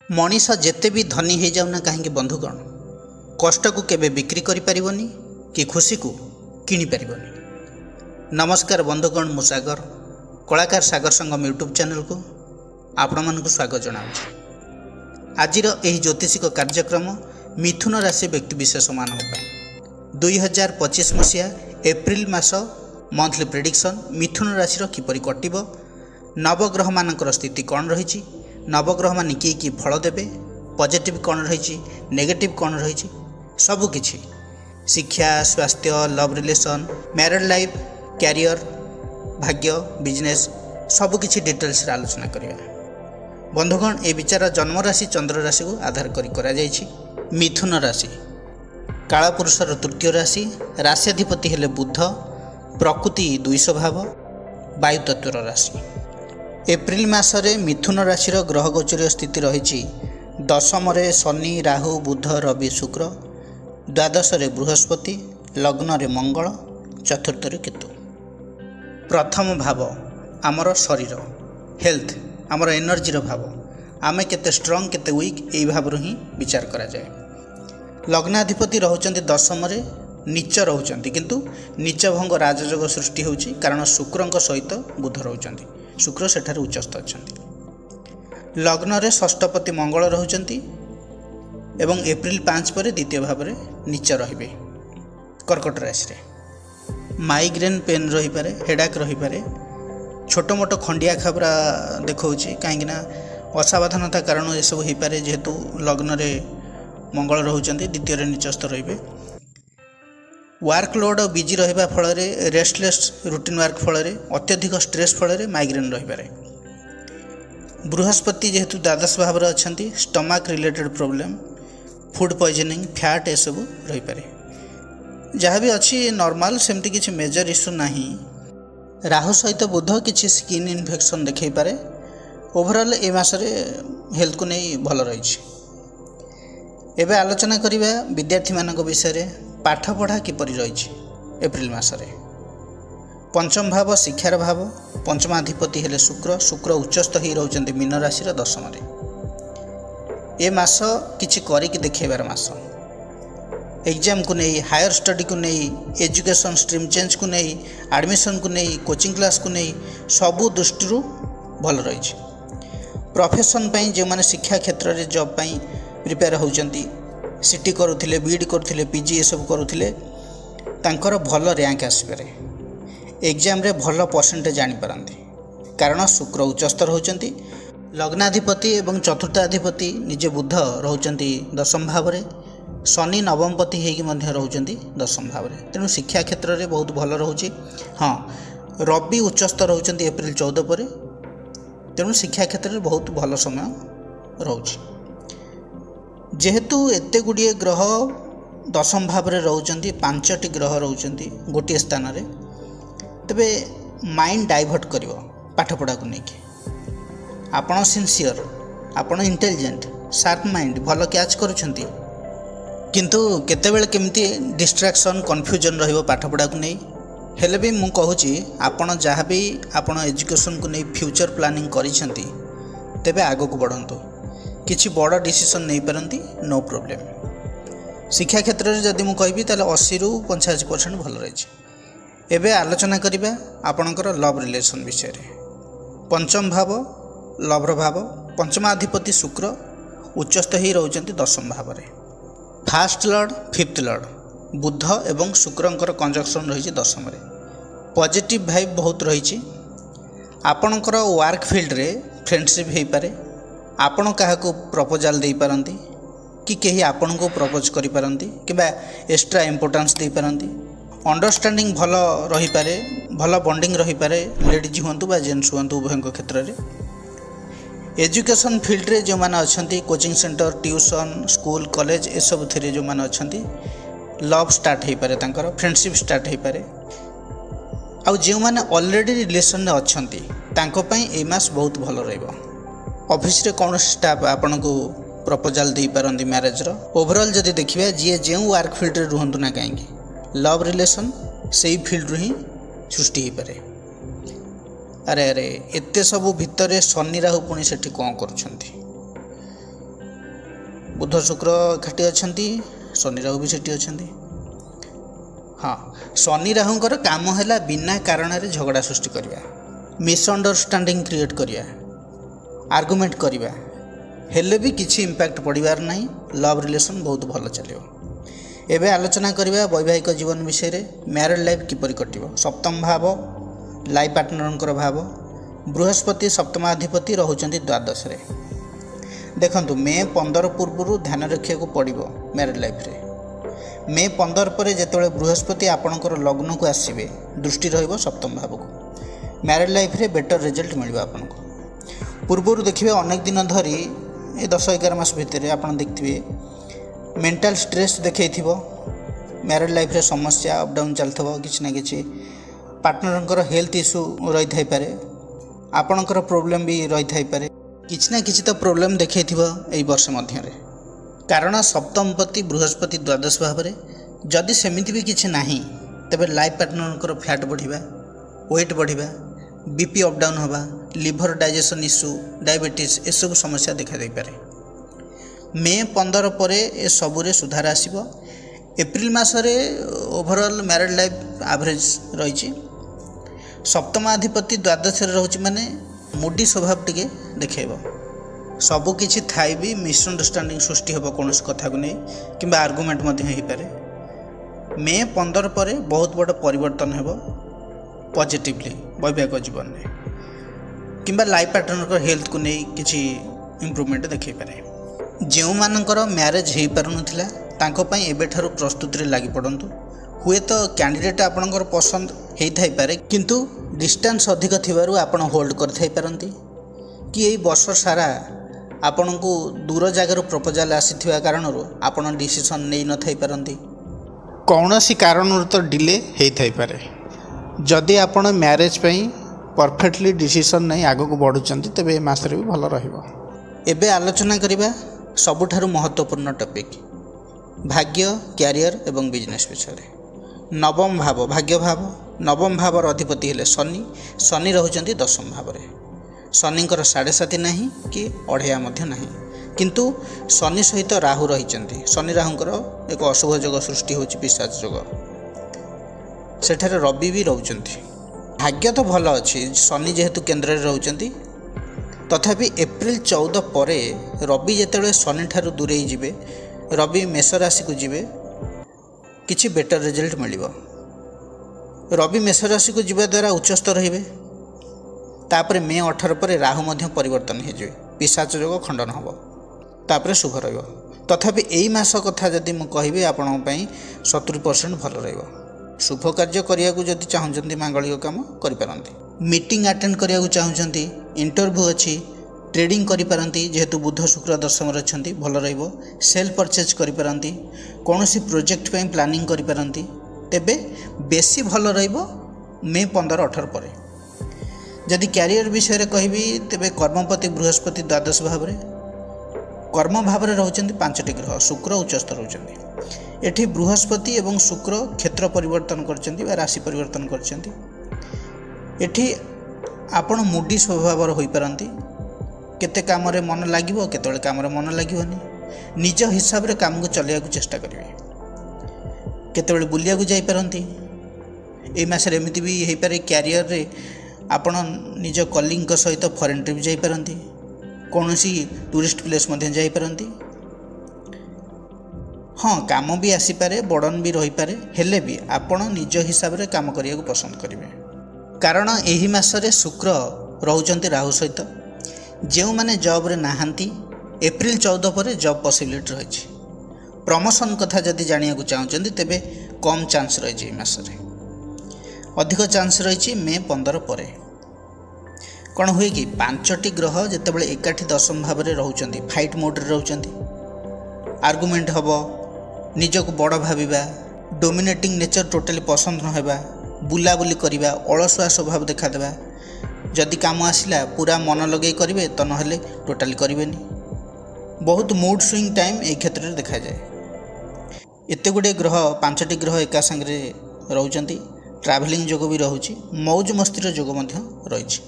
मनीष जेते भी धनी हो जाऊना कहीं बंधुगण कष्ट को केबे बिक्री करि परिबनी कि खुशी को किनी परिबनी। नमस्कार बंधुगण, मु सागर कलाकार सागर संगम यूट्यूब चैनल को आपण मानक स्वागत जनाऊँ। आजिर एही ज्योतिषिक कार्यक्रम मिथुन राशि व्यक्तिविशेष मान 2025 मसीहा एप्रिल मास मंथली प्रेडिक्शन मिथुन राशि किपरि कटिबो, नवग्रह मानकर स्थिति कौन रही, नवग्रह मान कि फल देवे, पॉजिटिव कौन रही, नेगेटिव कौन रही, सबकिछि शिक्षा, स्वास्थ्य, love relation, married life, career, भाग्य, बिजनेस सबकिछि डिटेल्स आलोचना करिया। बंधुगण, ए विचार जन्म राशि चंद्र राशि को आधार करा जायछि। मिथुन राशि कालपुरुषर तृतीय राशि, राश्याधिपति हेले बुध, प्रकृति 200 भाव, वायु तत्वर राशि। एप्रिल मासरे मिथुन राशिर ग्रह गोचर स्थिति रही दशम शनि, राहु, बुध, रवि, शुक्र, द्वादश बृहस्पति, लग्न रे मंगल, चतुर्थ केतु। प्रथम भाव आमर शरीर हेल्थ, आमर एनर्जीर भाव, आमे केते स्ट्रंग केते वीक यही भाव ही विचार करा जाए। लग्नाधिपति रहउचंती दशम नीच रहउचंती, किंतु नीच भंग राजयोग सृष्टि होउची कारण शुक्रंक सहित बुध रहउचंती। शुक्र सेठार उच्चस्थ अच्छा। लग्न रे षष्ठपति मंगल रहउचंती एवं एप्रिल 5 पर द्वितीय भाव में नीच रहिबे। कर्कट राशि रे माइग्रेन पेन रही पारे, हेडाक रही पारे, छोट मोट खंडिया खबरा देखौची कहीं असावधानता कारण ये सब हो पारे। जेहेतु लग्न रे मंगल रहउचंती, द्वितीय रे नीचस्थ रहिबे। वर्कलोड बिजी रहिबा फल रेस्टलेस रूटीन वर्क फल अत्यधिक स्ट्रेस फल माइग्रेन रही पारे। बृहस्पति जेहेतु द्वादश भाव में अच्छा, stomach related problem, food poisoning, fat ये सब रही पारे। जहाँ भी अच्छी नॉर्मल, सेमती किसी मेजर इश्यू नहीं। राहु सहित बुध किसी स्किन इन्फेक्शन देखै पारे। ओवरऑल ए मासरे हेल्थ को नहीं भल रही। एबे आलोचना करिबा विद्यार्थी मानक विषय पाठ पढ़ा किपरि रही। एप्रिल मासरे पंचम भाव शिक्षार भाव, पंचमाधिपति हेले शुक्र, शुक्र उच्चस्थ ही रहउचंती मीन राशि दशम। ए मास किछि करिक देखेबार मास। एग्जाम को नहीं, हायर स्टडी को नहीं, एजुकेशन स्ट्रीम चेंज को नहीं, एडमिशन को नहीं, कोचिंग क्लास को नहीं, सबू दृष्टि भल रही। प्रोफेशन पई जो माने शिक्षा क्षेत्र में जॉब पई प्रिपेयर होउचंती, सीटी करुथिले, बीडी करुथिले, पीजी ये सब करुथिले, तांकर भल रैंक आसीपारे। एग्जाम रे भल परसेंटेज आनी पारंती कारण शुक्र उच्चस्थ रहउचंती। लग्नाधिपति एवं चतुर्थाधिपति निजे बुध रहउचंती दशम भाव में, शनि नवमपति होइकी मध्य रहउचंती दशम भाव में। तेणु शिक्षा क्षेत्र में बहुत भल रहुची। हाँ, रवि उच्चस्थ रहउचंती एप्रिल 14 पर, तेणु शिक्षा क्षेत्र में बहुत भल समय रहुची। जेहेतु एते गुड़िए ग्रह दशम भाव में रहउचंती, 5टी ग्रह रहउचंती गोटे स्थान रे, तबे माइंड डाइवर्ट करिवो पाठपढ़ा को लेकिन। आपण सिंसियर, आपण इंटेलिजेंट, शार्प माइंड भल कैच करुछंती, किंतु केतेबेले केमती डिस्ट्रैक्शन, कन्फ्यूजन रहिबो पाठपढ़ा को नहीं। हेले भी मु कहूची आपण जहाँ भी आपण एजुकेशन को नहीं फ्यूचर प्लानिंग करिछंती, तेबे आगो को बढ़ंतु, किछि बड़ डिसीजन नहीं पारंती, नो प्रॉब्लम। शिक्षा क्षेत्र में जदि मु कहबी ताले 80 रु 85% भल रही। एबे आलोचना करिबा आपणकर लव रिलेशन विषय रे। पंचम भाव लवर भाव, पंचमाधिपति शुक्र उच्चस्थ ही रहउचंती दशम भाव में। फास्ट लॉर्ड, फिफ्थ लॉर्ड बुध एवं शुक्रंकर कंजक्शन रही दशम। पॉजिटिव भाइब बहुत रही। आपणकर वर्क फील्ड रे फ्रेंडशिप हो पारे, आपण क्या प्रपोजाल दे पारंती कि कहीं आपण को प्रपोज करि पारंती किबा एक्स्ट्रा इंपोर्टेंस दे पारंती। अंडरस्टैंडिंग भल रही पारे, भल बॉन्डिंग रही पारे, लेडीज हुंतु बा जेंट्स हुंतु उभयଙ୍କ क्षेत्र में। एजुकेशन फील्ड रे जो माने अछंती, coaching centre, tuition, school, college ए सब थरे जो माने अछंती, लव स्टार्ट हो पारे, तांकर फ्रेंडशिप स्टार्ट हो पारे। आ जो माने ऑलरेडी रिलेशन रे अछंती तांको पई ए मास बहुत भल रहइबो। ऑफिस रे कौन स्टाफ आपन को प्रपोजाल दे पारंती मैरिज रो। ओवरऑल जदि देखिबा जे जे वर्क फील्ड रे रुहंतु ना काहेकि लव रिलेशन सेही फील्ड रो ही सृष्टि हो पारे। अरे अरे एते सब भितर शनि राहु पुणी सेठी कौन करुछंती। बुध शुक्र एकाठी अछंती शनि राहु भी सेठी अछंती। हाँ, शनि राहुंकर काम है बिना कारण रे झगड़ा सृष्टि करवा, मिसअंडरस्टैंडिंग क्रिएट करवा, आर्गुमेंट करवा, हेले भी किसी इंपैक्ट पड़ार ना। लव रिलेशन बहुत भल चलो। एबे आलोचना करवा वैवाहिक जीवन विषय। मैरिड लाइफ किपरि कटिबो। सप्तम भाव लाइफ पार्टनर भाव। बृहस्पति सप्तमाधिपति रोचंती द्वादश रे। देखंतु मे 15 पूर्व ध्यान रखा पड़ो मैरिड लाइफ रे। मे 15 पर जिते बृहस्पति आपणकर लग्न को आसवे दृष्टि रहिबो सप्तम भाव को, मैरिड लाइफ रे बेटर रिजल्ट मिलिबो आपनको। पूर्व देखिए अनेक दिन धरी ए 10-11 मास भितर आपन देखिए मेंटल स्ट्रेस देखैथिबो। मैरिड लाइफ रे समस्या अप डाउन चलथबो, किछि ना किछि पार्टनरंकर हेल्थ इश्यू रही थाई पारे, आपणकर प्रॉब्लम भी रही थाई पारे, किछि ना किछि तो प्रॉब्लम देखैथिबो एई वर्ष मध्य रे। कारण सप्तमपति बृहस्पति द्वादश भाव रे जदि सेमिति भी किछि नाही तबे लाइफ पार्टनरंकर फैट बढ़िबा, वेट बढ़िबा, बीपी अप डाउन होबा, लिवर डाइजेशन इश्यू, डायबिटीज ए सब समस्या देखा दे पारे। मे 15 पर ए सबुरे सुधार आसीबो। एप्रिल मासरे ओवरऑल मैरिड लाइफ एवरेज रही। सप्तमाधिपति द्वादश रोचे माने मुडी स्वभाव टिके देखेब। सबु किछि थाई भी मिसअंडरस्टैंडिंग सृष्टि होबो कौन कथा को नहीं कि आर्गुमेंट हो पारे। मे 15 पर बहुत बड़ परिवर्तन होबो पॉजिटिवली वैवाहिक जीवन में, किंबा लाइफ पार्टनर हेल्थ को नहीं किछि इंप्रूवमेंट देखै पारे। जो मानकर मैरिज हो पारुनथिला तांको पई एबेठारु प्रस्तुति रे लागि पड़ंतु। हुए तो कैंडिडेट आपणकर पसंद हेई थाई पारे, किंतु डिस्टेंस अधिक थिबारु आपण होल्ड कर थाई पारंती कि एई वर्ष सारा आपणको दूर जगार प्रपोजल आसीथिबा कारणरो आपण डिसीजन नै न थाई पारंती। कौनसी कारणरो तो डिले हेई थाई पारे। जदि आपण मैरिज पई परफेक्टली डिसीजन नै आगो को बढ़ुचंती तबे मासरे भी भल रहिबो। एबे आलोचना करिबा सबुठारु महत्वपूर्ण टॉपिक भाग्य, कैरियर एवं बिजनेस विषय। नवम भाव भाग्य भाव। नवम भावर अधिपति हेले शनि। शनि रहउचंती दशम भाव रे। शनिंकर 7.5 नहीं कि 1.5 मध्य नहीं, किंतु शनि सहित राहु रहिचंती। शनि राहुंकर एक अशुभ योग सृष्टि होची, पिशाच योग। सेठारे रवि भी रहउचंती। भाग्य तो भल अछि, शनि जेहेतु केंद्र रे रहउचंती। तथापि एप्रिल 14 पर रवि जिते शनि ठारू दूरे जीवे, रवि मेष राशि को जीवे, किछि बेटर रिजल्ट मिलिबो। रवि मेष राशि को जीवा द्वारा उच्चस्थ रहिबे। तापर मे 18 पर राहु मध्य परिवर्तन हो जाए, पिशाच योग खंडन हम, तापर शुभ रहिबो। तथापि एई मास कथा जदि मु कहिबे आपण पई 70% भल रहिबो। शुभ कार्य करिया को जदि चाहुचंती मांगलिक काम करि पारंती। मीटिंग अटेंड करिया को चाहुचंती, इंटरव्यू अच्छी, ट्रेडिंग करि पारंती जेहेतु बुध शुक्र दशम रहिचंती भल रहिबो। सेल परचेज करि पारंती, कोनोसी प्रोजेक्ट पई प्लानिंग करि पारंती, तेबे बेसी भल रहिबो मे 15-18 पर। जदि कैरियर विषय रे कहिबी तेबे कर्मपति बृहस्पति द्वादश भाव रे, कर्म भाव रे रहउचंती 5टी ग्रह। शुक्र उच्चस्थ रहउचंती। एठी बृहस्पति एवं शुक्र क्षेत्र परिवर्तन करचंती बा राशि परिवर्तन करचंती। एठी आपण मुडी स्वभावर होई पारंती। केते काम रे मन लागिवो, केतळे काम रे मन लागिवोनी। निज हिसाब रे काम को चलिया को चेष्टा करिवे। केतळे बुलिया को जाई पारंती। ए मासरे एमिति भी हेई पारे कैरियर रे आपण निज कलिंग सहित फॉरेन ट्रिप जाई पारंती, कोनोसी टूरिस्ट प्लेस मध्ये जाई पारंती। हाँ, काम भी आसी पारे, बर्डन भी रही पारे, हेले भी आपण निज हिसाब रे काम करिया को पसंद करिवे। कारण एही मासरे शुक्र रहउचंती राहु सहित। जो माने जॉब रे नाहांती एप्रिल 14 पर जॉब पॉसिबिलिटी रही। प्रमोशन कथा जदि जानिया को चाहुचंती तेबे कम चांस रही मासरे, अधिक चांस रही मे 15 पर। कौन हुए कि 5टी ग्रह जितेबाला एकाठी दशम भाव में रोचंती, फाइट मोड रे रोचंती, आर्गुमेंट हम, निजक बड़ भाविबा, डोमिनेटिंग नेचर टोटाली पसंद न होगा, बुलाबुली करवा, अलसुआ स्वभाव देखादेवा। जदि काम आसला पूरा मन लगे करेंगे तो ना टोटाली करेंगे। बहुत मूड स्विंग टाइम ए क्षेत्र में देखा जाए। एत गुड़े ग्रह 5टी ग्रह एका संगे रोचंती। ट्रैवलिंग जोग भी रोचे, मौज मस्तिर जोग रही।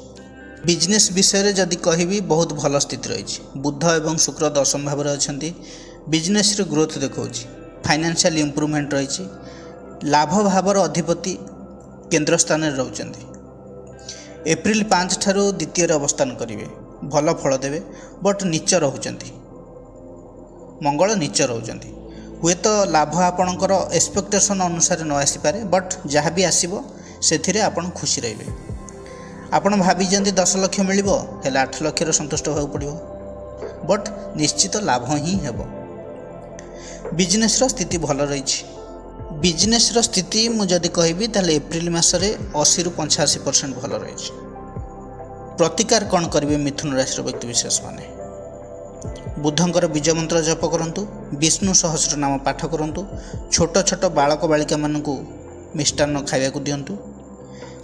बिजनेस विषय जदि कहबी बहुत भल स्थिति रही। बुध एवं शुक्र दशम भाव में अच्छा, बिजनेस रे ग्रोथ देखौछि फाइनेंशियल इंप्रूवमेंट रही लाभ भावर अधिपति केंद्र स्थान में रहउचंदी एप्रिल 5 ठारू द्वितीय अवस्थान करेंगे भल फल देवे बट नीच रहउचंदी मंगल नीच रहउचंदी हुए तो लाभ आपणकर एक्सपेक्टेशन अनुसार न आसी पारे बट जहाँ भी आसीबो सेथिरे आपण खुशी रहिबे आपण भाभी 10 लाख मिलिबो हेले 8 लाख रो संतुष्ट होगा पड़ो बट निश्चित लाभ ही हेबो बिजनेस रो स्थिति भल रही बिजनेस रो स्थिति मुझे कहबी ताले एप्रिल मासरे 80 रु 85% भल रही प्रतिकार कौन करेंगे मिथुन राशि व्यक्ति विशेष माने बुधंकर बीज मंत्र जप करंतु विष्णु सहस्र नाम पाठ करंतु छोट छोट बालक बालिका मानकु मिष्टान्न खाइबा को दियंतु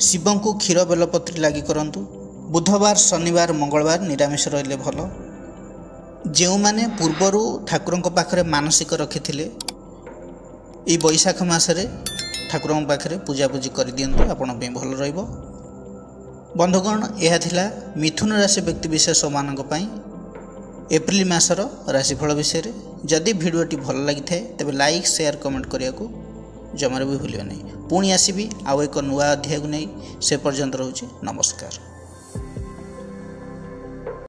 शिवं को क्षीर बेलपत्री लगी करंतु बुधवार शनिवार मंगलवार निरामिष रहिले भल जो माने पूर्वर ठाकुरंक पाखरे मानसिक रखिथिले ई बैशाख मासरे ठाकुरंक पाखरे पूजापूजी कर दियंतु आपण पे भल रहइबो बंधुगण यह थिला मिथुन राशि व्यक्ति विशेष मानक पई एप्रिल मासर राशिफल विषय रे जदि भिडियोटी भल लगी थाए तबे लाइक शेयर कमेंट करिया को जमार भी भूलियो नहीं पुणी आसीबी आउ एक नुआ अध्याय को नहीं से पर्यंत रहउची नमस्कार।